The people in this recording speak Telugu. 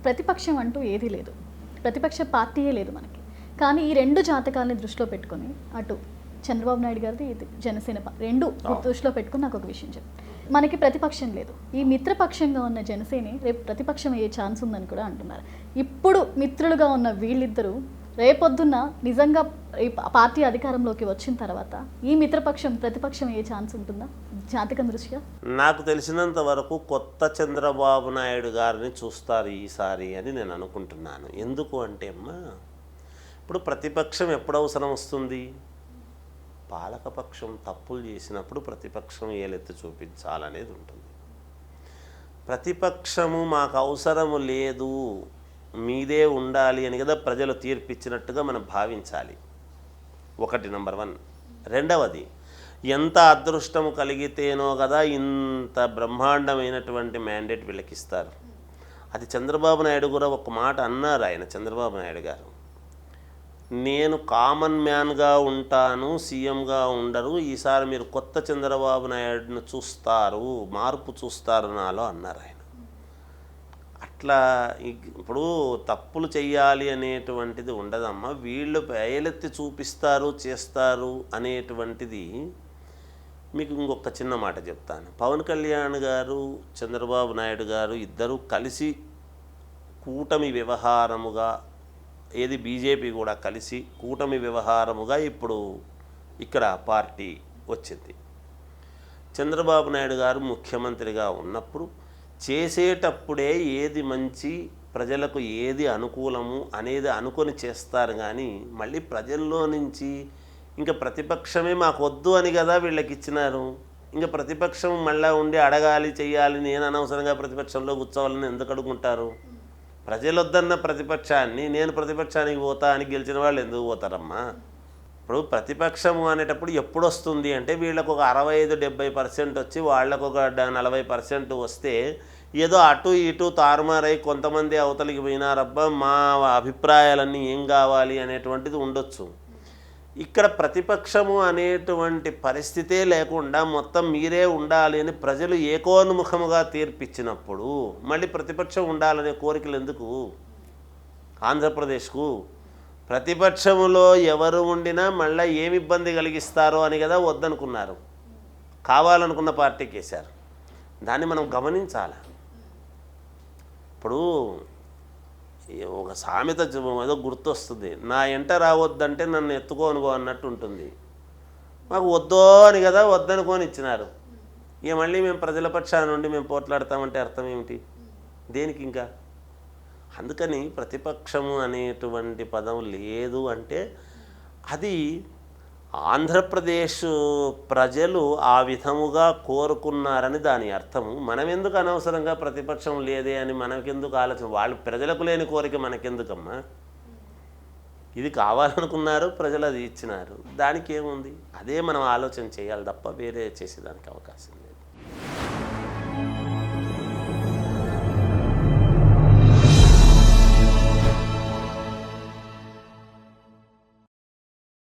ప్రతిపక్షం అంటూ ఏదీ లేదు, ప్రతిపక్ష పార్టీయే లేదు మనకి. కానీ ఈ రెండు జాతకాలని దృష్టిలో పెట్టుకొని అటు చంద్రబాబు నాయుడు గారిది ఇది జనసేన రెండు దృష్టిలో పెట్టుకుని నాకు ఒక విషయం చెప్పు. మనకి ప్రతిపక్షం లేదు, ఈ మిత్రపక్షంగా ఉన్న జనసేన రేపు ప్రతిపక్షం అయ్యే ఛాన్స్ ఉందని కూడా అంటున్నారు. ఇప్పుడు మిత్రులుగా ఉన్న వీళ్ళిద్దరూ రేపొద్దున్న నిజంగా ఈ పార్టీ అధికారంలోకి వచ్చిన తర్వాత ఈ మిత్రపక్షం ప్రతిపక్షం అయ్యే ఛాన్స్ ఉంటుందా జాతకం దృష్ట్యా? నాకు తెలిసినంత వరకు కొత్త చంద్రబాబు నాయుడు గారిని చూస్తారు ఈసారి అని నేను అనుకుంటున్నాను. ఎందుకు అంటే అమ్మా, ఇప్పుడు ప్రతిపక్షం ఎప్పుడు అవసరం వస్తుంది? పాలకపక్షం తప్పులు చేసినప్పుడు ప్రతిపక్షం ఏలెత్తి చూపించాలనేది ఉంటుంది. ప్రతిపక్షము మాకు అవసరము లేదు, మీదే ఉండాలి అని కదా ప్రజలు తీర్పిచ్చినట్టుగా మనం భావించాలి. ఒకటి నంబర్ 1. రెండవది, ఎంత అదృష్టము కలిగితేనో కదా ఇంత బ్రహ్మాండమైనటువంటి మ్యాండేట్ వీళ్ళకి ఇస్తారు. అది చంద్రబాబు నాయుడు కూడా ఒక మాట అన్నారు. ఆయన చంద్రబాబు నాయుడు గారు, నేను కామన్ మ్యాన్గా ఉంటాను, సీఎంగా ఉండరు, ఈసారి మీరు కొత్త చంద్రబాబు నాయుడును చూస్తారు, మార్పు చూస్తారు నాలో అన్నారు ఆయన. అట్లా ఇప్పుడు తప్పులు చెయ్యాలి అనేటువంటిది ఉండదమ్మా, వీళ్ళు వేలెత్తి చూపిస్తారు చేస్తారు అనేటువంటిది. మీకు ఇంకొక చిన్న మాట చెప్తాను. పవన్ కళ్యాణ్ గారు చంద్రబాబు నాయుడు గారు ఇద్దరూ కలిసి కూటమి వ్యవహారముగా, ఏది బీజేపీ కూడా కలిసి కూటమి వ్యవహారముగా ఇప్పుడు ఇక్కడ పార్టీ వచ్చింది. చంద్రబాబు నాయుడు గారు ముఖ్యమంత్రిగా ఉన్నప్పుడు చేసేటప్పుడే ఏది మంచి, ప్రజలకు ఏది అనుకూలము అనేది అనుకొని చేస్తారు. కానీ మళ్ళీ ప్రజల్లో నుంచి ఇంకా ప్రతిపక్షమే మాకు వద్దు అని కదా వీళ్ళకి ఇచ్చినారు. ఇంకా ప్రతిపక్షం మళ్ళీ ఉండి అడగాలి చెయ్యాలి, నేను అనవసరంగా ప్రతిపక్షంలో కూర్చోవాలని ఎందుకు అడుగుంటారు? ప్రజలు వద్దన్న ప్రతిపక్షాన్ని నేను ప్రతిపక్షానికి పోతా అని గెలిచిన వాళ్ళు ఎందుకు పోతారమ్మా? ఇప్పుడు ప్రతిపక్షము అనేటప్పుడు ఎప్పుడు వస్తుంది అంటే వీళ్ళకు ఒక 65-70% వచ్చి వాళ్ళకు ఒక 40% వస్తే ఏదో అటు ఇటు తారుమారై కొంతమంది అవతలికి పోయినారబ్బా మా అభిప్రాయాలన్నీ ఏం కావాలి అనేటువంటిది ఉండొచ్చు. ఇక్కడ ప్రతిపక్షము అనేటువంటి పరిస్థితే లేకుండా మొత్తం మీరే ఉండాలి అని ప్రజలు ఏకోన్ముఖముగా తీర్పిచ్చినప్పుడు మళ్ళీ ప్రతిపక్షం ఉండాలనే కోరికలు ఎందుకు? ఆంధ్రప్రదేశ్కు ప్రతిపక్షములో ఎవరు ఉండినా మళ్ళీ ఏమి ఇబ్బంది కలిగిస్తారో అని కదా వద్దనుకున్నారు, కావాలనుకున్న పార్టీకి వేశారు. దాన్ని మనం గమనించాలి. ఇప్పుడు ఒక సామెత ఏదో గుర్తొస్తుంది, నా ఎంట రావద్దంటే నన్ను ఎత్తుకోనుకో అన్నట్టు ఉంటుంది. మాకు వద్దో అని కదా వద్దనుకొని ఇచ్చినారు. ఇక మళ్ళీ మేము ప్రజల పక్షాన నుండి మేము పోట్లాడతామంటే అర్థం ఏమిటి? దేనికి? ఇంకా అందుకని ప్రతిపక్షము అనేటువంటి పదం లేదు అంటే అది ఆంధ్రప్రదేశ్ ప్రజలు ఆ విధముగా కోరుకున్నారని దాని అర్థము. మనం ఎందుకు అనవసరంగా ప్రతిపక్షం లేదే అని మనకెందుకు ఆలోచన? వాళ్ళు ప్రజలకు లేని కోరిక మనకెందుకమ్మా? ఇది కావాలనుకున్నారు, ప్రజలు అది ఇచ్చినారు, దానికి ఏముంది? అదే మనం ఆలోచన చేయాలి తప్ప వేరే చేసేదానికి అవకాశం లేదు.